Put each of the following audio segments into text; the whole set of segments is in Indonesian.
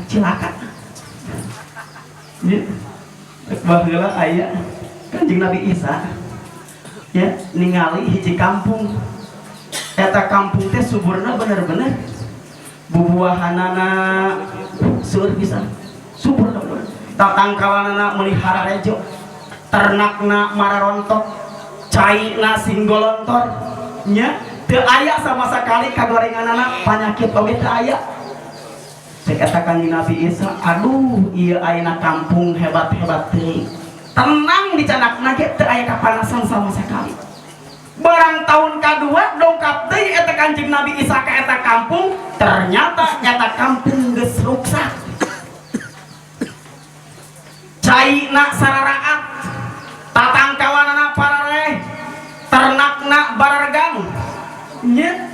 cilaka ya baheula aya Kanjeng Nabi Isa ya ningali hiji kampung eta kampung teh suburna bener-bener bubuahanana seueur pisan subur bener tatangkalanana melihara rejo ternakna mararontok caina singgolontor nya teu aya sama sekali kagorenganana panyakit oge teu aya cek eta Kanjeng Nabi Isa aduh ieu ayeuna kampung hebat-hebat teuing tenang di canakna ge teu aya kapanasan sama sekali barang tahun kedua dongkap deui eta Kanjeng Nabi Isa ka eta kampung ternyata eta kampung geus ruksak caina sararaat tatangkawanana parareh ternakna barargang nya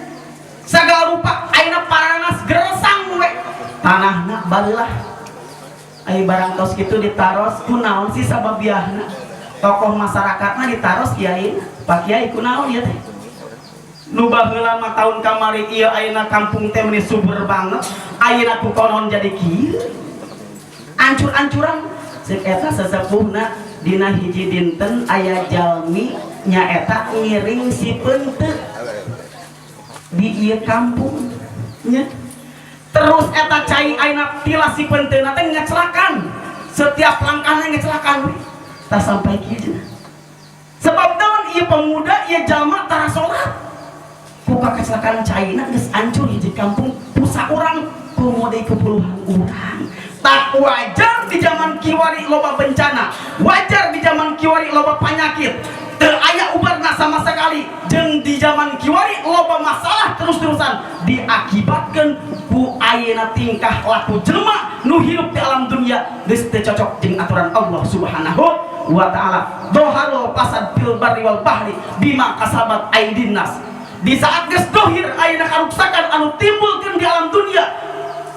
sagala rupa ayeuna paranas gersang we tanahna balah ai barang tos kitu ditaros kunaon sih sababiahna tokoh masyarakatna ditaros kiai Pak Kiai kunaon ieu teh nu baheula mah taun kamari ieu ayeuna kampung teh meni subur banget ayeuna kukonon jadi kieu ancur-ancuran ceuk eta sesepuhna dina hiji dinten aya jalmi nyaeta ngiring si peunteuk di ieu kampung nya terus eta cai ayeuna tilas si penteuna teh ngecelakan setiap langkahna ngecelakan tah sampai kieu sebab naon ieu pemuda ieu jalma tara salat ku kecelakaan caina geus hancur hiji kampung pusa urang kumode kepuluhan urang tak wajar di zaman kiwari loba bencana wajar di zaman kiwari loba penyakit teu aya ubarna sama sekali jeung di zaman kiwari loba masalah terus-terusan diakibatkeun ku ayeuna tingkah laku jelema nu hirup di alam dunia geus teu cocok jeung aturan Allah Subhanahu wa taala. Doharul fasad fil barri wal bahri bima kasabat aydin nas. Di saat geus dohir ayeuna karuksakan anu timbulkeun di alam dunia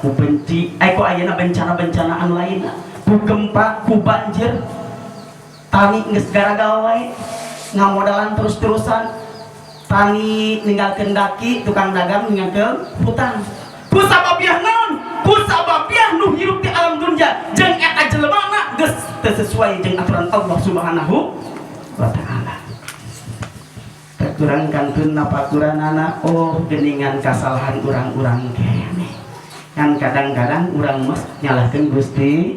ku benci ku ayeuna bencana-bencana anu lainna ku gempa ku banjir tani geus gara-gara wae ngamodalan terus-terusan tani ninggalkeun daki tukang dagang ninggalkeun hutang ku sababiah naon ku sababiah nu hirup di alam dunia jeung eta jelemana geus teu sesuai jeung aturan Allah Subhanahu wa taala. Kurang kantun napaturanana oh geuningan kasalahan urang-urang keneh kan kadang-kadang urang mah nyalahkeun Gusti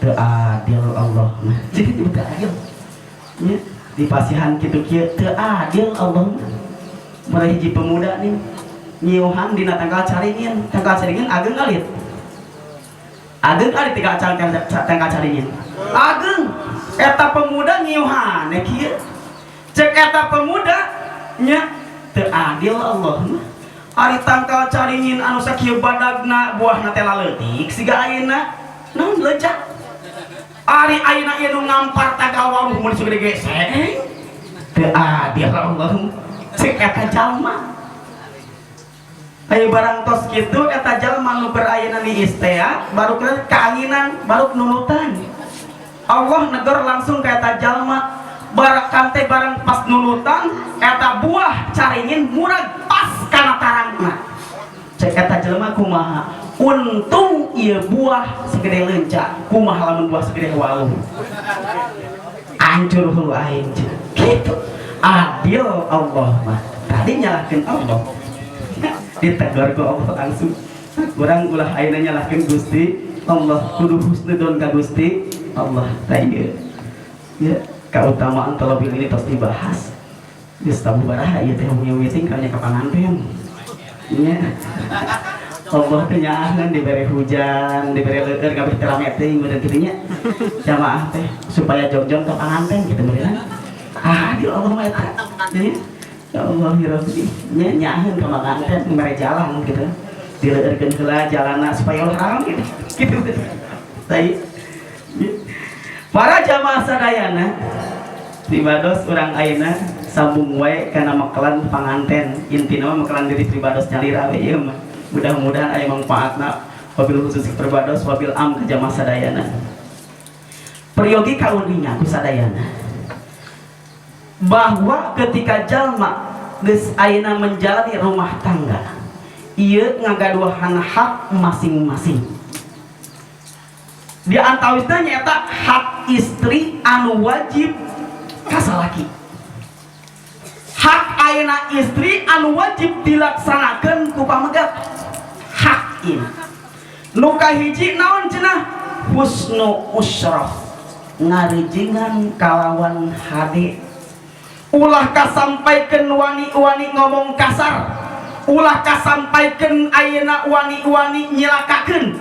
teu adil Allah mah jadi teu adil nya di pasihan kitu kieu teu adil Allah mah hiji pemuda nih nyiuhan dina tanggal caringin ageng alit tanggal caringin ageng eta pemuda nyiuhan kieu cek eta pemuda nya teu adil Allah mah ari tangkal caringin anu sakieu badagna buahna teh laleutik siga ayeuna naon lejak ari ayeuna ieu nu ngampar tagal waluh mun sudah gesek teu adil Allah cek eta jalma aya barang tos kitu eta jalma nu berayeuna di istea baru kaanginan baru nunutan Allah negor langsung ka eta jalma barakan teh barang pas nunutan eta buah caringin murag pas kana tarangna cek eta jelema kumaha untung ieu buah segede leunca kumaha lamun buah segede waluh hancur hulu aing gitu adil Allah mah tadi nyalahkeun Allah ditegur ku Allah langsung urang ulah ayeuna nyalahkeun Gusti Allah kudu husnudon ka Gusti Allah tanya ya keutamaan terlebih ini terus dibahas di tabu baraha ieu teh meeting kanya ka panganten nya Allah teh nyaahan diberi hujan diberi leueur kabeh rame teuing meureun kitu nya jamaah teh supaya jog-jog ka panganten kitu meureun adil Allah mah eta ya Allah ya Rabbi nya nyaahan ka panganten mere jalan kitu dileureurkeun heula jalanna supaya orang gitu kitu teh para jamaah sadayana pribados urang ayeuna sambung wae kana mekelan panganten intina mah mekelan diri pribados nyalira we ieu mah mudah-mudahan aya manfaatna wabil khusus pribados wabil am ka jamaah sadayana peryogi kaundinya ku sadayana bahwa ketika jalma geus ayeuna menjalani rumah tangga ieu ngagaduhan hak masing-masing. Di antawisna nyaeta hak istri anu wajib ka salaki. Hak ayeuna istri anu wajib dilaksanakeun ku pamegat. Hak ini nu kahiji naon cenah? Husnu usyraf, ngarijingan kalawan hade. Ulah kasampaikeun wani-wani ngomong kasar, ulah kasampaikeun ayeuna wani-wani nyelakakeun,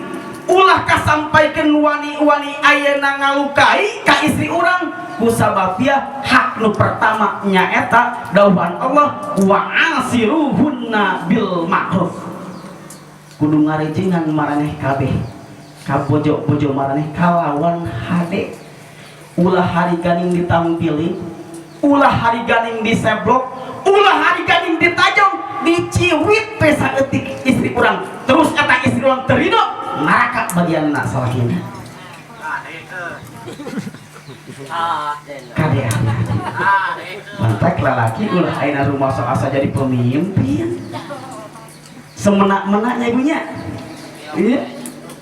ulah kasampaikeun wani-wani ayeuna ngalukai ka istri urang. Kusababia hak nu pertama nyaeta dauhan Allah wa asiruhunna bil ma'ruf. Kudu ngarijingan maraneh kabeh ka bojo-bojo maraneh kalawan hade. Ulah hari ganing ditampili, ulah hari ganing diseblok, ulah hari ganing ditajong, diciwit teh saeutik istri urang. Terus eta istri urang terido neraka bagianna salahina. Kadea. Mantak lalaki ulah ayeuna rumah sok asa jadi pemimpin. Semenak-menaknya ibunya. Iya.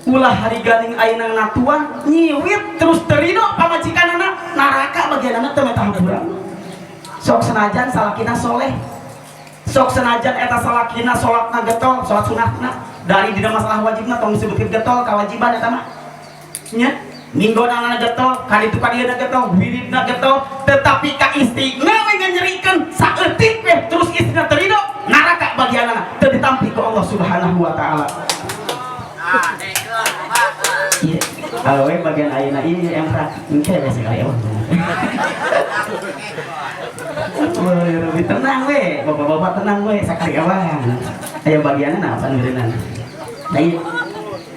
Ulah hari ganing ayeuna ngatuan nyiwit terus terido pamajikanana neraka bagianna teu meta hampura. Sok senajan salakina soleh, sok senajan eta salakina salatna getol, salat sunatna dari dina masalah wajibna tong disebutkeun getol kawajiban eta mah. Nya, minggona getol, kali itu kadieu getol, wiridna getol, tetapi ka istri ngawe nganyerikeun saeutik we terus istrina terido neraka bagianna teu ditampi ku Allah Subhanahu wa taala. Iya, kalau bagian ayeuna ieu emprak engke we sekali eueuh. Lebih tenang we, bapak-bapak tenang we, sakali awan. Ayo bagiannya apa ngeurinan? Nah iya,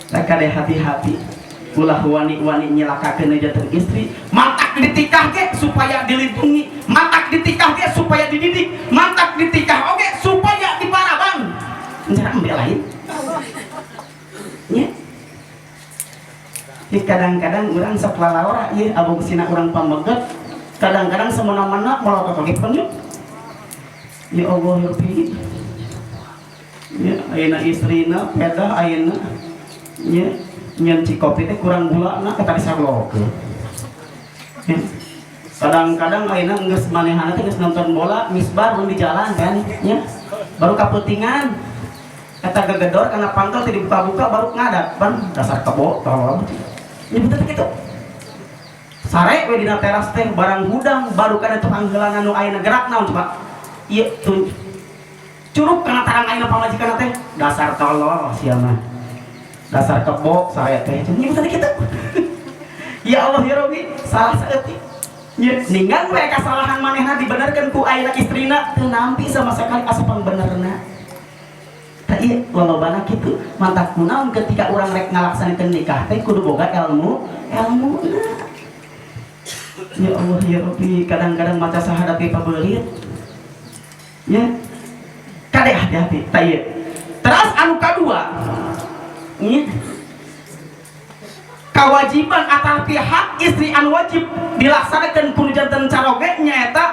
kadeh hati-hati. Ulah wani-wani nyelakakeun jantung istri, mantak ditikah ge supaya dilindungi, mantak ditikah ge supaya dididik, mantak ditikah oge supaya diparabang. Jangan belain. Nya. Kadang-kadang urang sok lalawara ieu abung sina urang pameget. Kadang-kadang semena-mena melotot lagi penyuk. Ya Allah ya Rabbi. Ya ayeuna istrina peda ayeuna nya nyen cikopi teh kurang gulana eta disaglokeun. Ya. Kadang-kadang ayeuna geus manehana teh geus nonton bola misbar mun di jalan kan nya. Baru kaputingan eta gegedor kana pangkel teh dibuka-buka baru ngadat ban dasar kebo tolong. Ya betul kitu. Sare we dina teras teh barang gudang baru kana tukang heulana nu ayeuna gerak naon coba. Ieu tun curug kana tarang ayeuna pamajikanna teh dasar tolol sia mah. Dasar kebo sare teh ieu betul kitu. Ya Allah ya Rabbi, salah saeutik. Nya ningan we kasalahan manehna dibenerkeun ku ayeuna istrina teu nampi sama sekali asupan benerna. Tah ieu lolobana kitu, mantak kunaon ketika urang rek ngalaksanikeun nikah teh kudu boga ilmuna. Ya Allah ya Rabbi, kadang-kadang maca sahadati pabelit. Ya. Kadeh hati-hati. Tah terus anu kadua. Nya. Kewajiban atapi hak istri anu wajib dilaksanakeun ku janten caroge nyaeta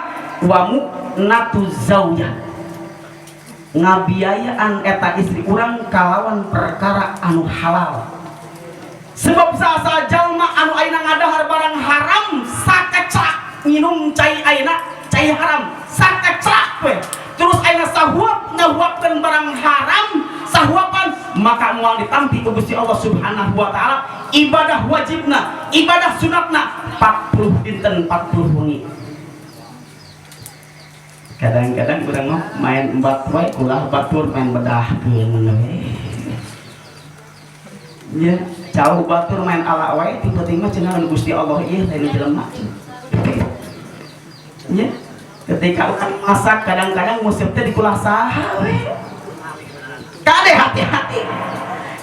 wa mu'natu zaujah. Ngabiayaan eta istri urang kalawan perkara anu halal. Sebab saha jalma anu ayeuna ngadahar barang haram sakecak minum cai ayeuna cai haram sakecak we terus ayeuna sahuap ngahuapkeun barang haram sahuapan maka moal ditampi ku Gusti Allah Subhanahu wa taala ibadah wajibna ibadah sunatna 40 dinten 40 wengi. Kadang-kadang urang mah main embat we ulah batur main bedahkeun we. Ya, jauh batur main ala wae tiba-tiba cenah Gusti Allah ieu lain jelema. Ya, ketika urang masak kadang-kadang musib teh dikulah saha we. Kadeh hati-hati.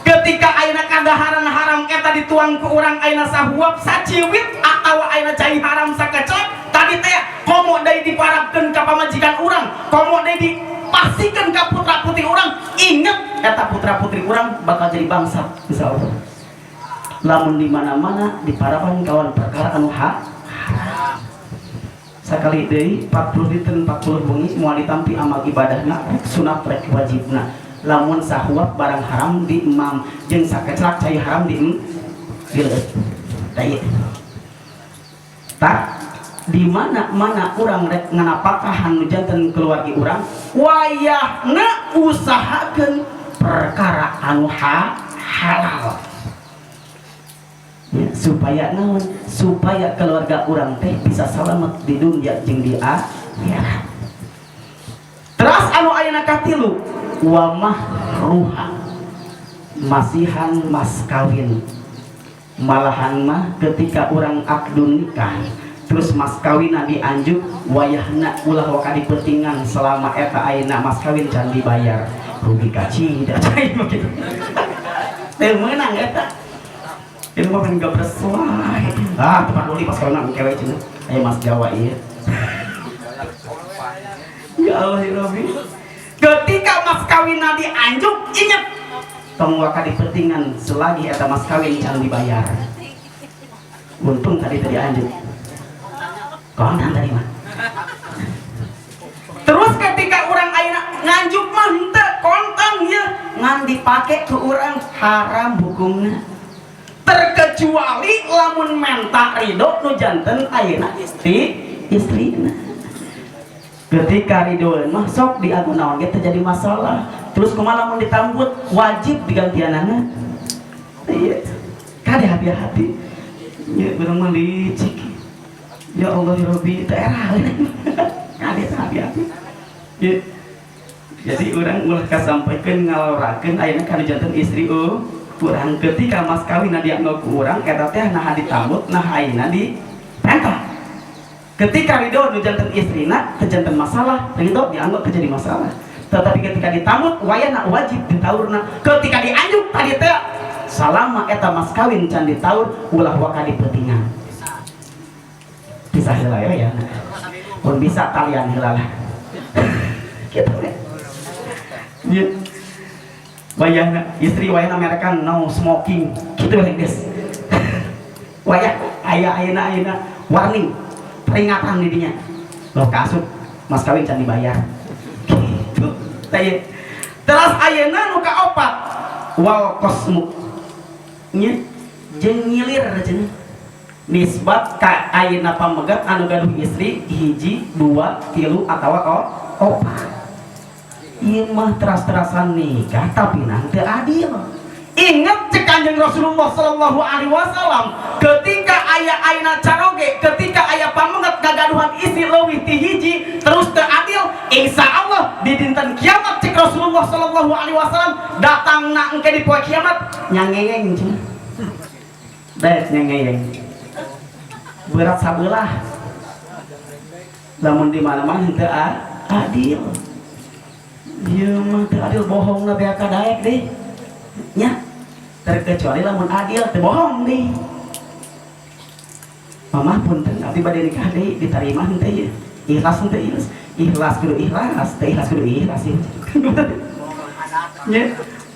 Ketika ayeuna kadaharan haram eta dituang ku urang ayeuna sahuap saciwit atawa ayeuna cai haram sakecek tadi teh komo deui diparabkeun ka pamajikan urang, komo deui dipasikeun ka putra-putri urang, inget eta putra-putri urang bakal jadi bangsa insyaallah. Lamun di mana-mana diparaban kawan perkara anu haram. Sakali deui 40 dinten 40 bengi moal ditampi amal ibadahna rek sunat rek wajibna. lamun sahuap barang haram di imam jeung sakeclak cai haram di leuit tah tak di mana urang rek nganapakahan nu janten keluarga urang wayahna usahakeun perkara anu halal ya, supaya naon supaya keluarga urang teh bisa selamat di dunia jeung di akhirat. Terus anu ayeuna katilu wa mahruha masihan mas kawin malahan mah ketika orang akdun nikah terus mas kawinna dianjuk wayahna ulah waka dipentingan selama eta ayeuna mas kawin can dibayar rugi kaci da cai begitu teu meunang eta itu mah kan gabres wae tempat dulu pas kawin kewe cenah aya mas Jawa ieu ya Allah ya Rabbi ketika mas kawinna dianjuk inget tong waka dipentingan selagi eta mas kawin can dibayar untung tadi anjuk kontan tadi mah terus ketika orang ayeuna nganjuk mah henteu kontan ya ngan dipake ke orang haram hukumna terkecuali lamun menta ridho nu janten ayeuna istrina ketika ridho mah sok diagun naon ge terjadi masalah terus kumaha lamun ditambut wajib digantianana iya kade hati-hati ya urang mah licik ya Allah ya Rabbi daerah kade hati-hati ya jadi urang ulah kasampaikeun ngalorakeun ayeuna kana janten istri urang ketika mas kawin dianggap ku urang eta teh nah ditambut nah ayeuna di perintah ketika ridho nu janten istrina teu janten masalah ridho dianggap terjadi masalah tetapi ketika ditambut wayahna wajib ditaurna ketika dianjuk tadi teh salama eta mas kawin can ditaur ulah waka dipentingan bisa heula ya pun bisa talian heula lah gitu ya wayahna istri wayahna merekan no smoking gitu guys wayah ayeuna warning peringatan didinya lo kasut mas kawin can dibayar gitu teh terus ayeuna nu kaopat wal kosmu nya jeung ngilir cenah nisbat ka ayeuna pamegat anu gaduh istri hiji 2 3 atawa opat ieu mah teras-terasan nikah tapi nanti adil. Ingat cek Kanjeng Rasulullah sallallahu alaihi wasallam ketika aya ayeuna caroge ketika aya pamegat gagaduhan istri leuwih ti hiji terus teu adil insyaallah di dinten kiamat cek Rasulullah sallallahu alaihi wasallam datangna engke di poe kiamat nyangeyeng cenah daek nyangeyeng berat sabelah lamun di mana-mana teu adil ieu mah teu adil bohongna beak daek deh nya terkecuali lamun adil teu bohong nih mamah punten abdi bade nikah deui diterima henteu ieu ikhlas henteu ikhlas kudu ikhlas teu ikhlas kudu ikhlas nya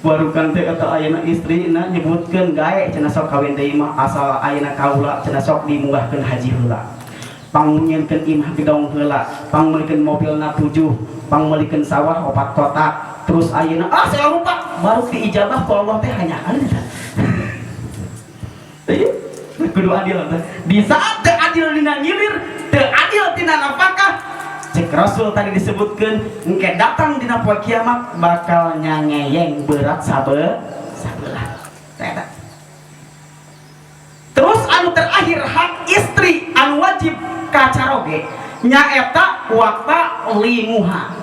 warukan teh eta ayeuna istrina nyebutkeun gae cenah sok kawin deui mah asal ayeuna kaula cenah sok dimunggahkeun haji heula pangmunyenkeun imah gedong heula pangmeulikeun mobilna 7 pangmeulikeun sawah 4 kotak terus ayeuna saya lupa baru diijabah ku Allah teh hanya eta kudu adil di saat teu adil dina ngilir teu adil tina nafkah cek Rasul tadi disebutkeun engke datang dina poe kiamat bakal nyangeyeng berat sabelah eta terus anu terakhir hak istri anu wajib kacaroge nyaeta waqta limuha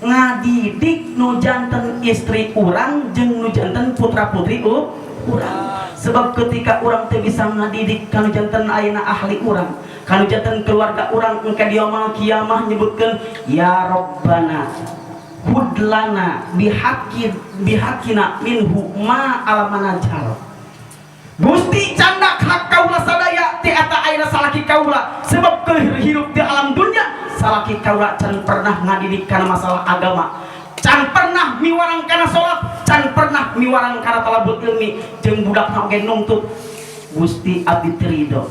ngadidik nu janten istri urang jeung nu janten putra putri urang sebab ketika urang teu bisa ngadidik kanu janten ayeuna ahli urang kanu janten keluarga urang engke di yaumul kiamah nyebutkeun ya rabbana hudlana bihaqina minhu ma alamana jal Gusti candak hak kaula sadaya ti eta ayeuna salaki kaula sebab hirup di alam dunya salaki kaula can pernah ngadidik kana masalah agama can pernah miwarang kana salat can pernah miwarang kana talabut ilmi jeung budakna oge nuntut Gusti abdi terido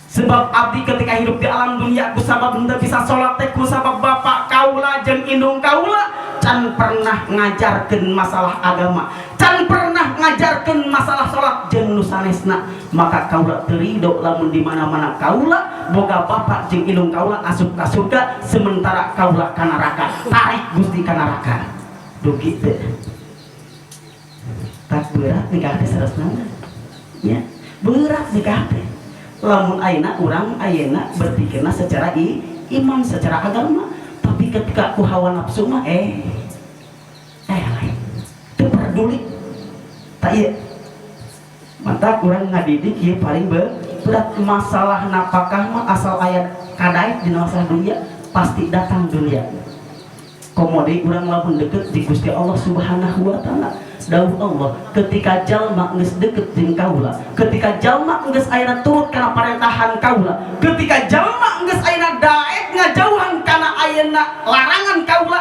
sebab abdi ketika hidup di alam dunia ku sabab henteu bisa salat teh ku sabab bapak kaula jeung indung kaula can pernah ngajarkeun masalah agama, can pernah ngajarkeun masalah salat jeung nu sanesna, maka kaula teu ridho lamun di mana-mana kaula boga bapak jeung indung kaula asup ka surga sementara kaula ka neraka. Tarik Gusti ka neraka. Dugi teu. Tak berat nikah teh saresna. Ya, berat nikah teh. Lamun ayeuna urang ayeuna berpikirna secara iman, secara agama, tapi ketika ku hawa nafsu mah lain teu peduli. Tak ieu mata kurang ngadidik ieu paling berat. Masalah napakah mah asal aya kadaek dina masalah dunia pasti datang dunia. Komode urang lamun deket di Gusti Allah Subhanahu wa taala. Dawuh Allah, ketika jalma geus deket jeung kaula, ketika jalma geus ayeuna turut kana parendahan kaula, ketika jalma geus ayeuna daek ngajauhan kana ayeuna larangan kaula,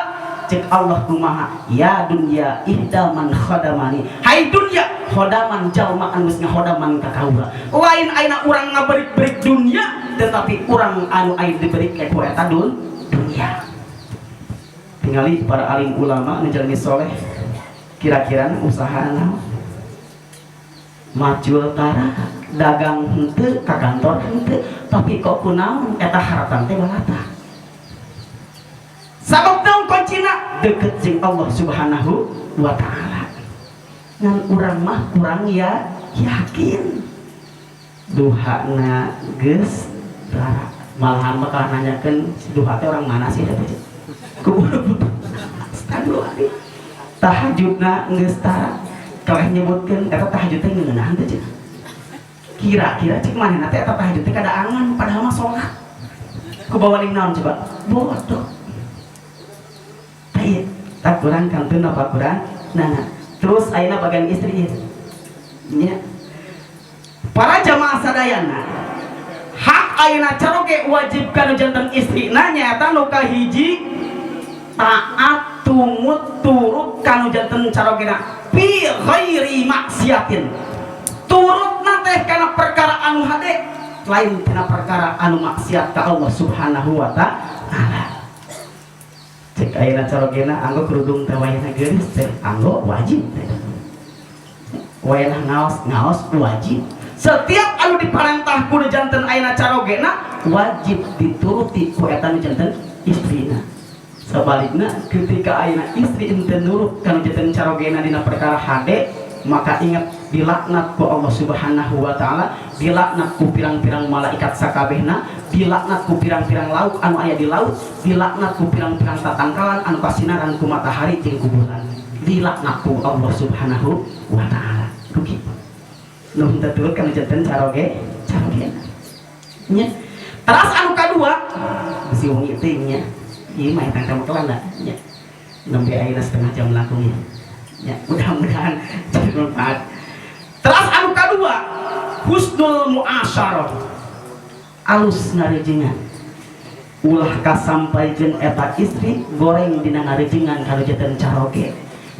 cek Allah kumaha, ya dunya ihdaman khadamani, hai dunya khodaman jalma anu geus ngahodaman ka kaula. Lain ayeuna urang ngaberik-berik dunya, tetapi urang anu aya diberi ku eta dunya. Tingali para alim ulama anu jalmi soleh, kira-kira usaha naon? Majul tara dagang henteu ka kantor henteu, tapi kok kunaon eta haratan teh balata. Sabab naon kuncina deket jeung Allah Subhanahu wa taala. Ngan urang mah kurang ya yakin. Duhana geus tara. Malahan bakal nanyakeun si duha teh orang mana sih teh? Kuburu. Astagfirullah. Tahajudna geus tara kaleh nyebutkeun eta tahajud teh ngeunahan teh cenah. Kira-kira cek manehna teh eta tahajud teh kada angan padahal mah salat. Ku bawalik naon coba? Bodoh. Tah tak kurang kantun apa kurang? Nah, terus ayeuna bagian istri ieu. Nya. Para jamaah sadayana, hak ayeuna caroge wajib kana janten istrina nyaeta nu kahiji taat tumut turut kanu janten carogena fi ghairi maksiatin. Turutna teh kana perkara anu hade lain kana perkara anu maksiat ka Allah Subhanahu wa taala. Cek ayeuna carogena anggo kerudung teh wayahna geulis teh anggo wajib teh. Wayahna ngaos wajib. Setiap anu diparentah ku janten ayeuna carogena wajib dituruti ku eta nu janten istrina. Sebaliknya ketika ayeuna istri ente nurut kana janten carogena dina perkara hade, maka ingat dilaknat ku Allah Subhanahu wa taala, dilaknat ku pirang-pirang malaikat sakabehna, dilaknat ku pirang-pirang lauk anu aya di laut, dilaknat ku pirang-pirang tatangkalan anu kasinaran ku matahari jeung ku bulan. Dilaknat ku Allah Subhanahu wa taala. Rugi. Nu henteu turut kana janten carogena. Nya. Terus anu kadua, bisi wong ieu nya. Iya main tangkap kelanda ya. Nembe ayeuna setengah jam lakunya ya, mudah-mudahan jadi bermanfaat. Terus anu kadua husnul muasyarah, alus ngarejengan ulah kasampai jeung eta istri goreng dina ngarejengan kalau janten caroge.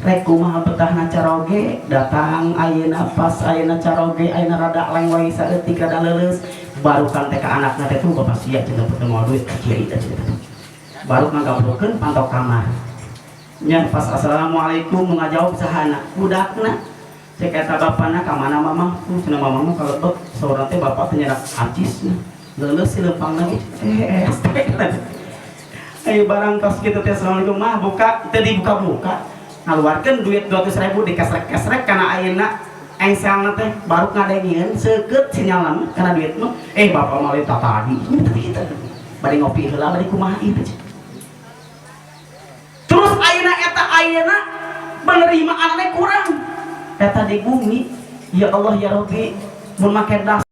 Rek kumaha betahna caroge, datang ayeuna pas ayeuna caroge ayeuna rada lengwai saeutik rada leuleus baru kan teh ka anakna teh tuh bapak sia cenah potong duit ka kieu teh baru ngagabrokeun pantau kamar nya pas assalamualaikum ngajawab sahana budakna cek eta bapana ka mana mamah cenah mamah kalau saurang teh bapak teh nyerak acis leuleus si leumpang lagi ayo barang kos kitu teh assalamualaikum mah buka teu dibuka-buka ngaluarkeun duit 200.000 dikesrek-kesrek kana ayeuna engselna teh baru ngadengieun seukeut sinyalan kana duit mah bapak mah eta tadi bade ngopi heula bade kumaha ieu. Terus ayeuna penerimaan kurang eta di bumi ya Allah ya Rabbi mun make das